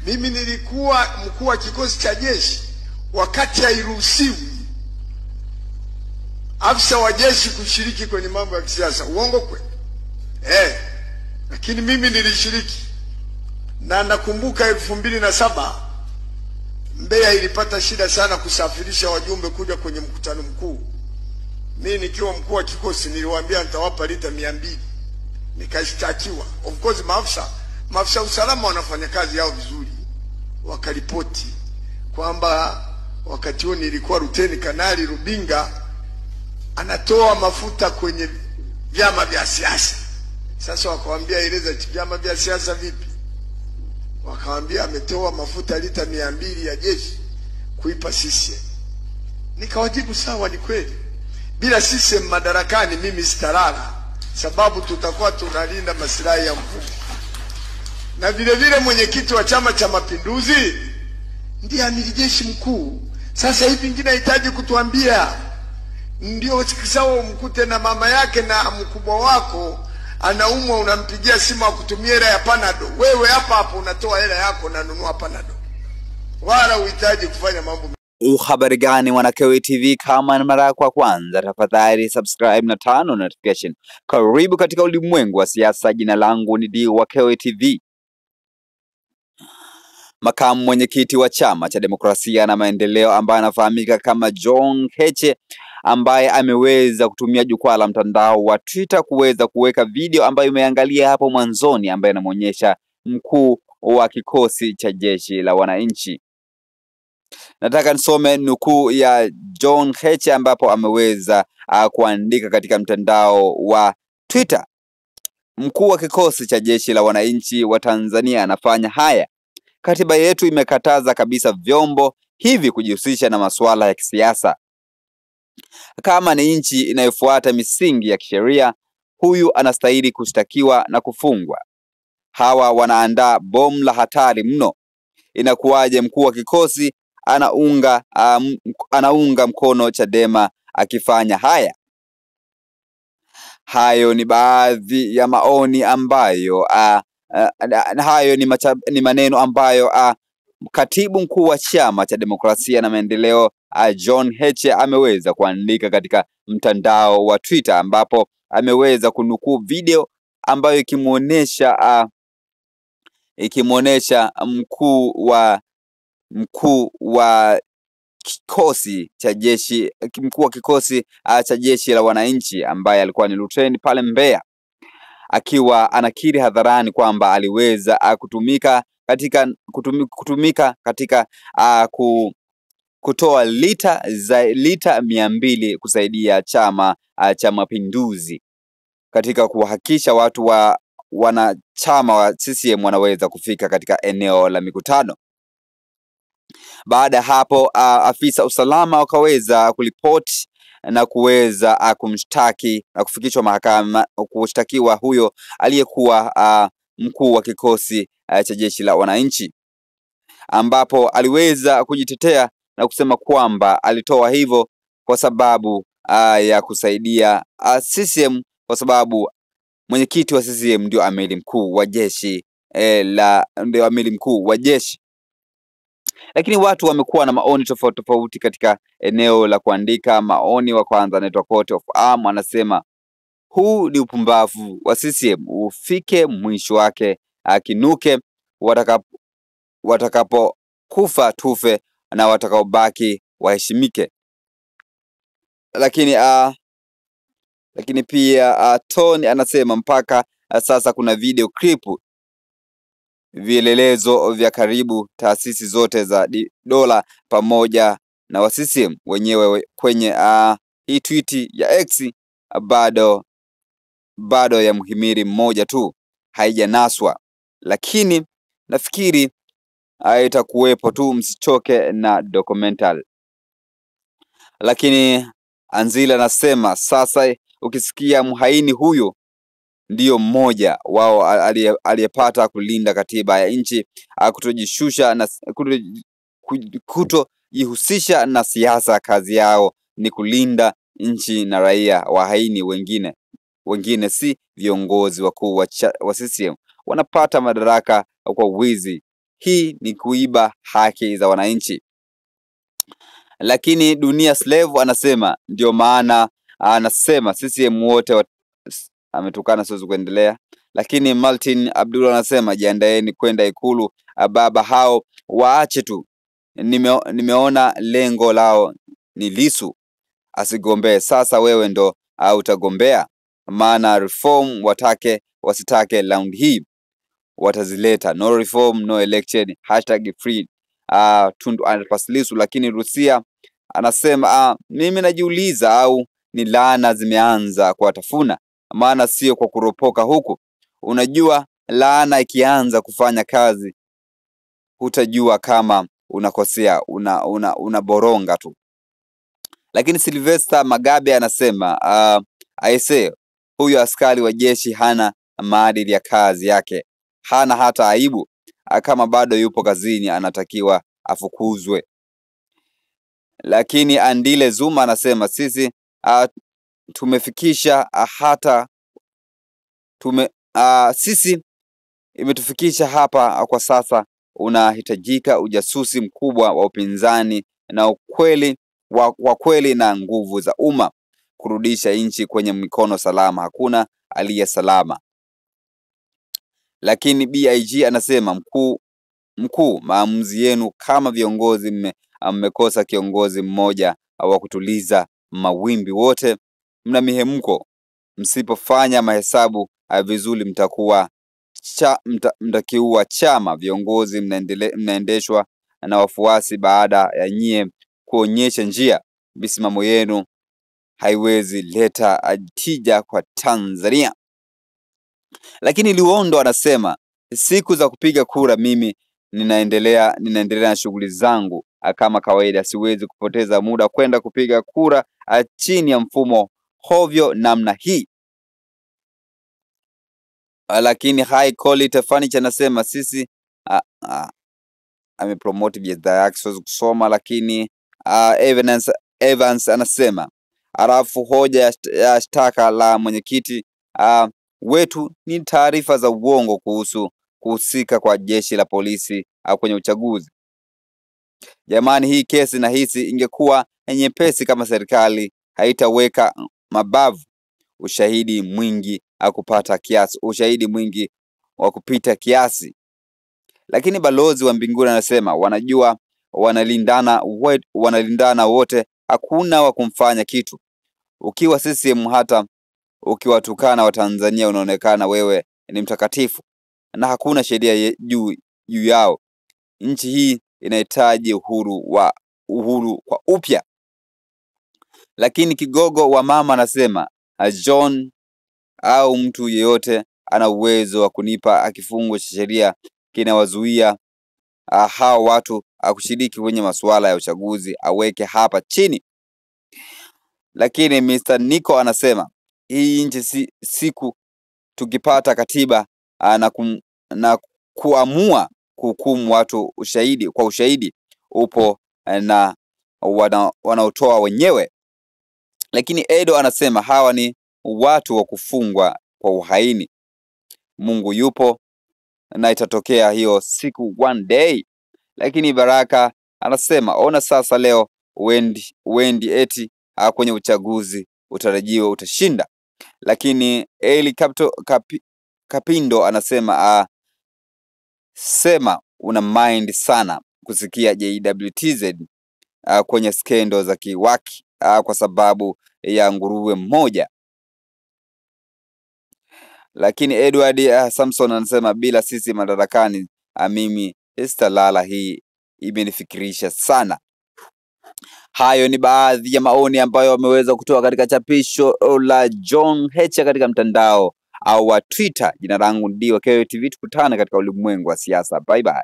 Mimi nilikuwa mkuu wa kikosi cha jeshi wakati hairuhusiwi afisa wa jeshi kushiriki kwenye mambo ya kisiasa. Uongo kweli? Lakini mimi nilishiriki. Na nakumbuka 2007 Mbeya ilipata shida sana kusafirisha wajumbe kuja kwenye mkutano mkuu. Mimi nikiwa mkuu wa kikosi niliwaambia nitawapa lita 200. Nikashtakiwa. Of course maafisa usalama wanafanya kazi yao vizuri. Wakaripoti kwamba wakati huo nilikuwa Luteni Kanali Rubinga anatoa mafuta kwenye vyama vya siasa. Sasa wakawaambia eleza vyama vya siasa vipi? Wakawaambia ametoa mafuta lita 200 ya jeshi kuipa CCM. Nikawajibu sawa, ni kweli. Bila CCM madarakani mimi sitalala, sababu tutakuwa tunalinda maslahi ya mkuu. Na vile vile mwenyekiti wa Chama cha Mapinduzi ndiye amiri jeshi mkuu. Sasa hivi ingine hitaji kutuambia. Ndio sikisao mkute na mama yake na mkubwa wako anaumwa, unampigia simu akutumie hela ya Panado. Wewe hapa unatoa hela yako na nunua Panado. Wala uhitaji kufanya mambo. Habari gani wana KOA TV? Kama ni mara yako ya kwanza, tafadhali subscribe na turn on notification. Karibu katika ulimwengu wa siasa. Jina langu ni D wa KOA TV. Makamu mwenyekiti wa Chama cha Demokrasia na Maendeleo ambaye anafahamika kama John Heche, ambaye ameweza kutumia jukwaa la mtandao wa Twitter kuweza kuweka video ambayo imeangalia hapo mwanzoni, ambaye anamuonyesha mkuu wa kikosi cha jeshi la wananchi. Nataka nisome nukuu ya John Heche ambapo ameweza kuandika katika mtandao wa Twitter. Mkuu wa kikosi cha jeshi la wananchi wa Tanzania anafanya haya. Katiba yetu imekataza kabisa vyombo hivi kujihusisha na masuala ya kisiasa. Kama ni nchi inayofuata misingi ya kisheria, huyu anastahili kushtakiwa na kufungwa. Hawa wanaandaa bomu la hatari mno. Inakuwaje mkuu wa kikosi anaunga mkono Chadema akifanya haya? Hayo ni baadhi ya maoni ambayo hayo ni maneno ambayo katibu mkuu wa Chama cha Demokrasia na Maendeleo John Heche ameweza kuandika katika mtandao wa Twitter, ambapo ameweza kunukuu video ambayo ikimuonesha mkuu wa kikosi cha jeshi, mkuu wa kikosi cha jeshi la wananchi ambaye alikuwa ni Luteni pale Mbeya, akiwa anakiri hadharani kwamba aliweza kutumika katika kutoa lita 200 kusaidia Chama cha Mapinduzi katika kuhakikisha watu wanachama wa CCM wanaweza kufika katika eneo la mikutano. Baada hapo afisa usalama wakaweza kulipoti na kuweza kumshtaki na kufikishwa mahakama kushtakiwa huyo aliyekuwa mkuu wa kikosi cha jeshi la wananchi, ambapo aliweza kujitetea na kusema kwamba alitoa hivyo kwa sababu ya kusaidia CCM, kwa sababu mwenyekiti wa CCM ndio amiri mkuu wa jeshi ndio amiri mkuu wa jeshi. Lakini watu wamekuwa na maoni tofauti katika eneo la kuandika maoni. Wa kwanza anaitwa Court of Arm, anasema huu ni upumbavu wa CCM, ufike mwisho wake, akinuke, watakapokufa tufe na watakaobaki waheshimike. Lakini pia Tony anasema mpaka sasa kuna video clip, vielelezo vya karibu taasisi zote za dola pamoja na wa CCM wenyewe kwenye hii tweet ya X bado ya mhimili mmoja tu haijanaswa, lakini nafikiri itakuwepo tu, msichoke na documentary. Lakini Anzila anasema sasa ukisikia mhaini huyo ndiyo mmoja wao aliyepata kulinda katiba ya nchi, kutojishusha na kutojihusisha na siasa. Kazi yao ni kulinda nchi na raia. Wahaini wengine si viongozi wakuu wa CCM, wanapata madaraka kwa wizi Hii ni kuiba haki za wananchi. Lakini Dunia Slave anasema ndio maana anasema CCM wote ametukana, siwezi kuendelea. Lakini Martin Abdullah anasema jiandaeni kwenda Ikulu, baba hao waache tu. Nimeona lengo lao ni Lissu asigombee. Sasa wewe ndo utagombea, maana reform watake wasitake round hii watazileta. No reform no election, #free Tundu Antipas Lissu. Lakini Rusia anasema mimi najiuliza au ni laana zimeanza kuwatafuna, maana sio kwa kuropoka huku. Unajua laana ikianza kufanya kazi hutajua kama unakosea, unaboronga tu. Lakini Sylvester Magabe anasema aise, huyu askari wa jeshi hana maadili ya kazi yake, hana hata aibu. Kama bado yupo kazini anatakiwa afukuzwe. Lakini Andile Zuma anasema sisi tumefikisha sisi imetufikisha hapa kwa sasa. Unahitajika ujasusi mkubwa wa upinzani na ukweli wa kweli na nguvu za umma kurudisha nchi kwenye mikono salama. Hakuna aliye salama. Lakini BIG anasema mkuu, maamuzi yenu kama viongozi mmekosa kiongozi mmoja wa kutuliza mawimbi, wote mna mihemko. Msipofanya mahesabu vizuri mtakiua chama. Viongozi mnaendeshwa na wafuasi baada ya nyie kuonyesha njia. Misimamo yenu haiwezi leta tija kwa Tanzania. Lakini Liwondo anasema siku za kupiga kura mimi ninaendelea na shughuli zangu kama kawaida. Siwezi kupoteza muda kwenda kupiga kura chini ya mfumo hovyo namna hii. Lakini High Quality Furniture anasema sisi amepromote bidhaa yake, siwezi kusoma. Lakini Evans anasema alafu hoja ya shtaka la mwenyekiti wetu ni taarifa za uongo kuhusu kuhusika kwa jeshi la polisi kwenye uchaguzi. Jamani, hii kesi na hisi ingekuwa nyepesi kama serikali haitaweka mabavu ushahidi mwingi wa kupita kiasi. Lakini Balozi wa Mbinguni anasema wanajua wanalindana wote, hakuna wa kumfanya kitu. Ukiwa CCM hata ukiwatukana wa Tanzania unaonekana wewe ni mtakatifu na hakuna sheria juu yao. Nchi hii inahitaji uhuru kwa upya. Lakini kigogo wa mama anasema John au mtu yeyote ana uwezo wa kunipa kifungo cha sheria kinawazuia hao watu kushiriki kwenye masuala ya uchaguzi aweke hapa chini. Lakini Mr. Nico anasema hii nchi siku tukipata katiba na kuamua kuhukumu watu kwa ushahidi upo na wanaotoa wenyewe. Lakini Edo anasema hawa ni watu wa kufungwa kwa uhaini. Mungu yupo na itatokea hiyo siku one day. Lakini Baraka anasema ona sasa leo uendi eti kwenye uchaguzi utarajiwa utashinda. Lakini Eli Kapindo anasema sema una mind sana kusikia JWTZ kwenye skendo za kiwaki kwa sababu ya nguruwe mmoja. Lakini Edward Samson anasema bila sisi madarakani mimi sitalala, hii imenifikirisha sana. Hayo ni baadhi ya maoni ambayo wameweza kutoa katika chapisho la John Heche katika mtandao au wa Twitter. Jina langu ndio KTV, tukutane katika ulimwengu wa siasa. Bye bye.